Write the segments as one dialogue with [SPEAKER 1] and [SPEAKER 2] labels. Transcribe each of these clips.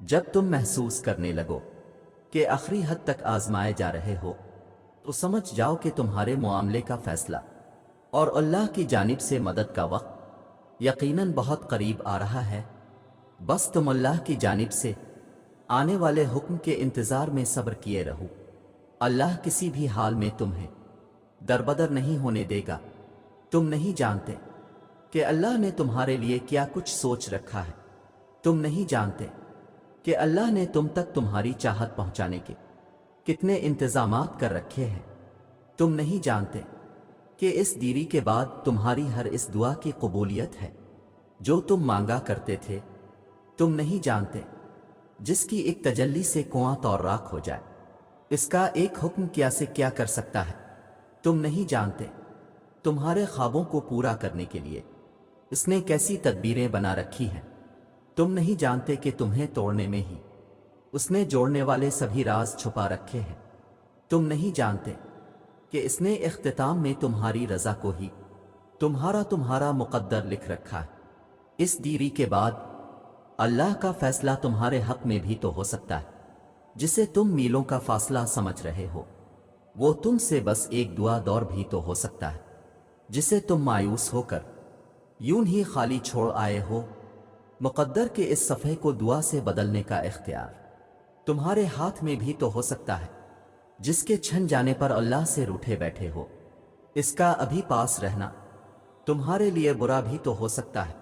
[SPEAKER 1] جب تم محسوس کرنے لگو کہ آخری حد تک آزمائے جا رہے ہو تو سمجھ جاؤ کہ تمہارے معاملے کا فیصلہ اور اللہ کی جانب سے مدد کا وقت یقیناً بہت قریب آ رہا ہے۔ بس تم اللہ کی جانب سے آنے والے حکم کے انتظار میں صبر کیے رہو۔ اللہ کسی بھی حال میں تمہیں دربدر نہیں ہونے دے گا۔ تم نہیں جانتے کہ اللہ نے تمہارے لیے کیا کچھ سوچ رکھا ہے۔ تم نہیں جانتے کہ اللہ نے تم تک تمہاری چاہت پہنچانے کے کتنے انتظامات کر رکھے ہیں۔ تم نہیں جانتے کہ اس دیری کے بعد تمہاری ہر اس دعا کی قبولیت ہے جو تم مانگا کرتے تھے۔ تم نہیں جانتے جس کی ایک تجلی سے کنواں طور راکھ ہو جائے، اس کا ایک حکم کیا سے کیا کر سکتا ہے۔ تم نہیں جانتے تمہارے خوابوں کو پورا کرنے کے لیے اس نے کیسی تدبیریں بنا رکھی ہیں۔ تم نہیں جانتے کہ تمہیں توڑنے میں ہی اس نے جوڑنے والے سبھی راز چھپا رکھے ہیں۔ تم نہیں جانتے کہ اس نے اختتام میں تمہاری رضا کو ہی تمہارا مقدر لکھ رکھا ہے۔ اس دیری کے بعد اللہ کا فیصلہ تمہارے حق میں بھی تو ہو سکتا ہے۔ جسے تم میلوں کا فاصلہ سمجھ رہے ہو وہ تم سے بس ایک دعا دور بھی تو ہو سکتا ہے۔ جسے تم مایوس ہو کر یوں ہی خالی چھوڑ آئے ہو، مقدر کے اس صفحے کو دعا سے بدلنے کا اختیار تمہارے ہاتھ میں بھی تو ہو سکتا ہے۔ جس کے چھن جانے پر اللہ سے روٹھے بیٹھے ہو، اس کا ابھی پاس رہنا تمہارے لیے برا بھی تو ہو سکتا ہے۔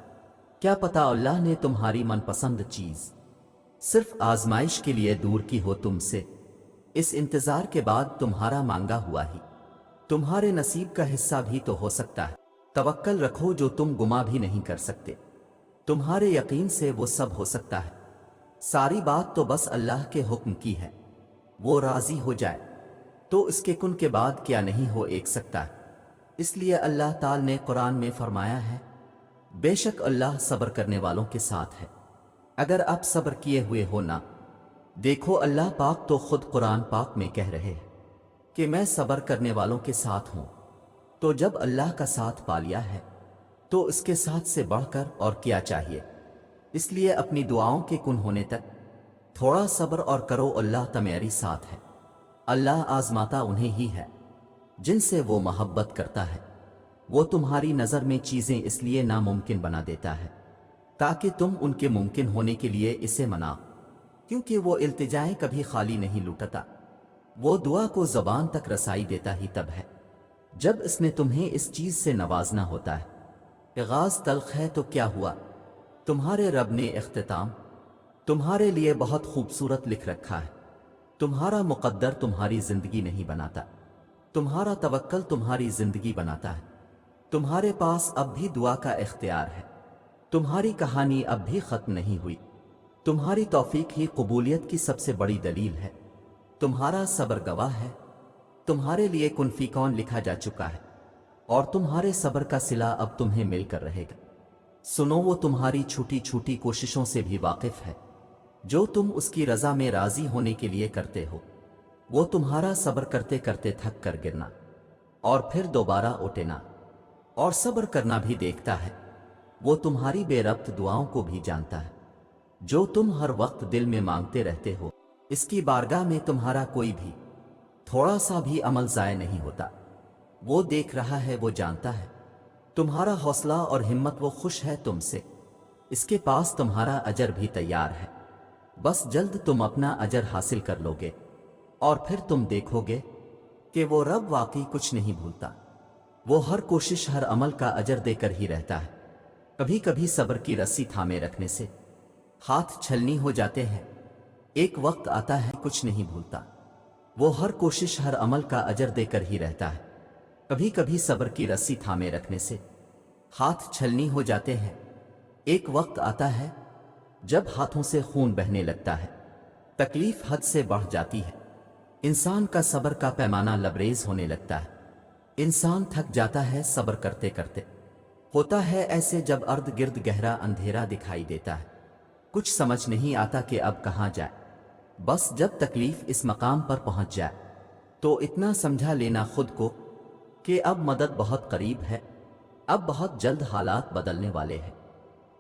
[SPEAKER 1] کیا پتا اللہ نے تمہاری من پسند چیز صرف آزمائش کے لیے دور کی ہو تم سے۔ اس انتظار کے بعد تمہارا مانگا ہوا ہی تمہارے نصیب کا حصہ بھی تو ہو سکتا ہے۔ توکل رکھو جو تم گما بھی نہیں کر سکتے، تمہارے یقین سے وہ سب ہو سکتا ہے۔ ساری بات تو بس اللہ کے حکم کی ہے، وہ راضی ہو جائے تو اس کے کن کے بعد کیا نہیں ہو ایک سکتا ہے۔ اس لیے اللہ تعالی نے قرآن میں فرمایا ہے، بے شک اللہ صبر کرنے والوں کے ساتھ ہے۔ اگر آپ صبر کیے ہوئے ہو نا، دیکھو اللہ پاک تو خود قرآن پاک میں کہہ رہے ہیں کہ میں صبر کرنے والوں کے ساتھ ہوں۔ تو جب اللہ کا ساتھ پا لیا ہے تو اس کے ساتھ سے بڑھ کر اور کیا چاہیے۔ اس لیے اپنی دعاؤں کے کن ہونے تک تھوڑا صبر اور کرو، اللہ تمہاری ساتھ ہے۔ اللہ آزماتا انہیں ہی ہے جن سے وہ محبت کرتا ہے۔ وہ تمہاری نظر میں چیزیں اس لیے ناممکن بنا دیتا ہے تاکہ تم ان کے ممکن ہونے کے لیے اسے مناؤ، کیونکہ وہ التجائیں کبھی خالی نہیں لوٹتا۔ وہ دعا کو زبان تک رسائی دیتا ہی تب ہے جب اس نے تمہیں اس چیز سے نوازنا ہوتا ہے۔ آغاز تلخ ہے تو کیا ہوا، تمہارے رب نے اختتام تمہارے لیے بہت خوبصورت لکھ رکھا ہے۔ تمہارا مقدر تمہاری زندگی نہیں بناتا، تمہارا توکل تمہاری زندگی بناتا ہے۔ تمہارے پاس اب بھی دعا کا اختیار ہے، تمہاری کہانی اب بھی ختم نہیں ہوئی۔ تمہاری توفیق ہی قبولیت کی سب سے بڑی دلیل ہے۔ تمہارا صبر گواہ ہے، تمہارے لیے کن فی کون لکھا جا چکا ہے، اور تمہارے صبر کا صلہ اب تمہیں مل کر رہے گا۔ سنو، وہ تمہاری چھوٹی چھوٹی کوششوں سے بھی واقف ہے جو تم اس کی رضا میں راضی ہونے کے لیے کرتے ہو۔ وہ تمہارا صبر کرتے کرتے تھک کر گرنا اور پھر دوبارہ اٹھنا اور صبر کرنا بھی دیکھتا ہے۔ وہ تمہاری بے ربط دعاؤں کو بھی جانتا ہے جو تم ہر وقت دل میں مانگتے رہتے ہو۔ اس کی بارگاہ میں تمہارا کوئی بھی تھوڑا سا بھی عمل ضائع نہیں ہوتا۔ وہ دیکھ رہا ہے، وہ جانتا ہے تمہارا حوصلہ اور ہمت، وہ خوش ہے تم سے۔ اس کے پاس تمہارا اجر بھی تیار ہے، بس جلد تم اپنا اجر حاصل کر لو گے اور پھر تم دیکھو گے کہ وہ رب واقعی کچھ نہیں بھولتا۔ وہ ہر کوشش، ہر عمل کا اجر دے کر ہی رہتا ہے۔ کبھی کبھی صبر کی رسی تھامے رکھنے سے ہاتھ چھلنی ہو جاتے ہیں، ایک وقت آتا ہے کچھ نہیں بھولتا۔ وہ ہر کوشش، ہر عمل کا اجر دے کر ہی رہتا ہے۔ کبھی کبھی صبر کی رسی تھامے رکھنے سے ہاتھ چھلنی ہو جاتے ہیں، ایک وقت آتا ہے جب ہاتھوں سے خون بہنے لگتا ہے، تکلیف حد سے بڑھ جاتی ہے، انسان کا صبر کا پیمانہ لبریز ہونے لگتا ہے، انسان تھک جاتا ہے صبر کرتے کرتے۔ ہوتا ہے ایسے جب ارد گرد گہرا اندھیرا دکھائی دیتا ہے، کچھ سمجھ نہیں آتا کہ اب کہاں جائے۔ بس جب تکلیف اس مقام پر پہنچ جائے تو اتنا سمجھا لینا خود کو کہ اب مدد بہت قریب ہے، اب بہت جلد حالات بدلنے والے ہیں۔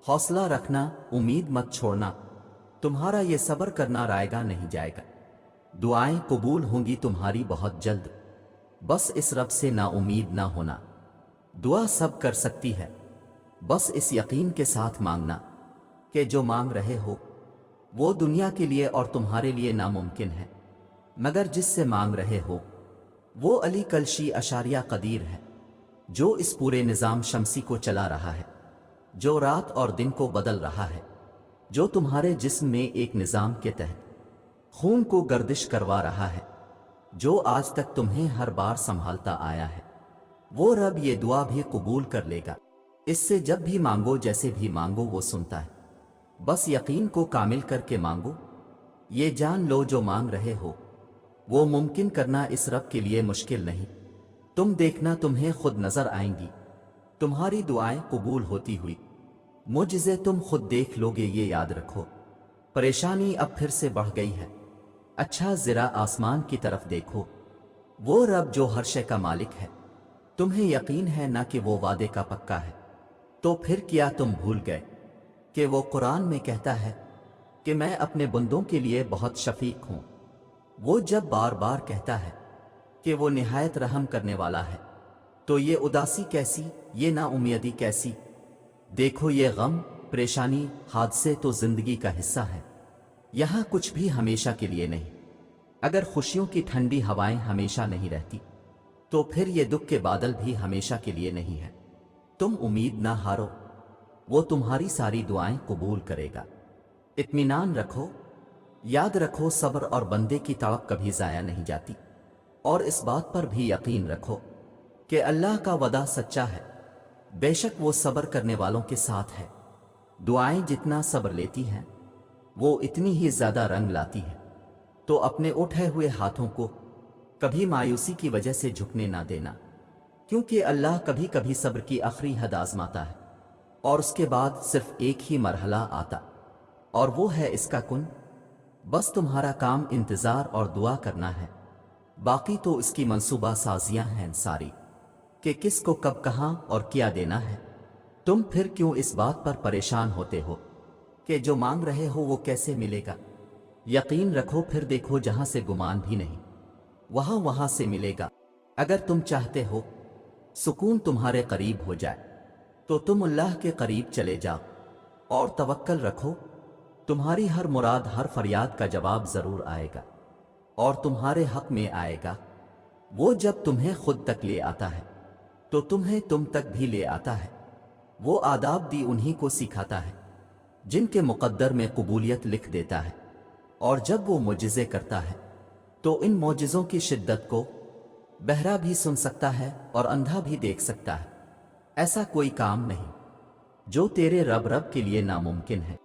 [SPEAKER 1] حوصلہ رکھنا، امید مت چھوڑنا، تمہارا یہ صبر کرنا رائگاں نہیں جائے گا، دعائیں قبول ہوں گی تمہاری بہت جلد۔ بس اس رب سے نا امید نہ ہونا، دعا سب کر سکتی ہے، بس اس یقین کے ساتھ مانگنا کہ جو مانگ رہے ہو وہ دنیا کے لیے اور تمہارے لیے ناممکن ہے، مگر جس سے مانگ رہے ہو وہ علی کلشی اشاریہ قدیر ہے، جو اس پورے نظام شمسی کو چلا رہا ہے، جو رات اور دن کو بدل رہا ہے، جو تمہارے جسم میں ایک نظام کے تحت خون کو گردش کروا رہا ہے، جو آج تک تمہیں ہر بار سنبھالتا آیا ہے۔ وہ رب یہ دعا بھی قبول کر لے گا، اس سے جب بھی مانگو جیسے بھی مانگو وہ سنتا ہے، بس یقین کو کامل کر کے مانگو۔ یہ جان لو جو مانگ رہے ہو وہ ممکن کرنا اس رب کے لیے مشکل نہیں۔ تم دیکھنا تمہیں خود نظر آئیں گی تمہاری دعائیں قبول ہوتی ہوئی، معجزے تم خود دیکھ لوگے، یہ یاد رکھو۔ پریشانی اب پھر سے بڑھ گئی ہے، اچھا ذرا آسمان کی طرف دیکھو، وہ رب جو ہر شے کا مالک ہے، تمہیں یقین ہے نہ کہ وہ وعدے کا پکا ہے؟ تو پھر کیا تم بھول گئے کہ وہ قرآن میں کہتا ہے کہ میں اپنے بندوں کے لیے بہت شفیق ہوں؟ وہ جب بار بار کہتا ہے کہ وہ نہایت رحم کرنے والا ہے، تو یہ اداسی کیسی، یہ نا امیدی کیسی؟ دیکھو یہ غم، پریشانی، حادثے تو زندگی کا حصہ ہے، یہاں کچھ بھی ہمیشہ کے لیے نہیں۔ اگر خوشیوں کی ٹھنڈی ہوائیں ہمیشہ نہیں رہتی تو پھر یہ دکھ کے بادل بھی ہمیشہ کے لیے نہیں ہے۔ تم امید نہ ہارو، وہ تمہاری ساری دعائیں قبول کرے گا، اطمینان رکھو۔ یاد رکھو صبر اور بندے کی تڑپ کبھی ضائع نہیں جاتی، اور اس بات پر بھی یقین رکھو کہ اللہ کا وعدہ سچا ہے، بے شک وہ صبر کرنے والوں کے ساتھ ہے۔ دعائیں جتنا صبر لیتی ہیں وہ اتنی ہی زیادہ رنگ لاتی ہیں، تو اپنے اٹھے ہوئے ہاتھوں کو کبھی مایوسی کی وجہ سے جھکنے نہ دینا، کیونکہ اللہ کبھی کبھی صبر کی آخری حد آزماتا ہے، اور اس کے بعد صرف ایک ہی مرحلہ آتا، اور وہ ہے اس کا کن۔ بس تمہارا کام انتظار اور دعا کرنا ہے، باقی تو اس کی منصوبہ سازیاں ہیں ساری، کہ کس کو کب کہاں اور کیا دینا ہے۔ تم پھر کیوں اس بات پر پریشان ہوتے ہو کہ جو مانگ رہے ہو وہ کیسے ملے گا؟ یقین رکھو، پھر دیکھو جہاں سے گمان بھی نہیں وہاں سے ملے گا۔ اگر تم چاہتے ہو سکون تمہارے قریب ہو جائے تو تم اللہ کے قریب چلے جاؤ اور توکل رکھو، تمہاری ہر مراد، ہر فریاد کا جواب ضرور آئے گا، اور تمہارے حق میں آئے گا۔ وہ جب تمہیں خود تک لے آتا ہے تو تمہیں تم تک بھی لے آتا ہے۔ وہ آداب دی انہی کو سکھاتا ہے جن کے مقدر میں قبولیت لکھ دیتا ہے، اور جب وہ معجزے کرتا ہے تو ان معجزوں کی شدت کو بہرا بھی سن سکتا ہے اور اندھا بھی دیکھ سکتا ہے۔ ایسا کوئی کام نہیں جو تیرے رب کے لیے ناممکن ہے۔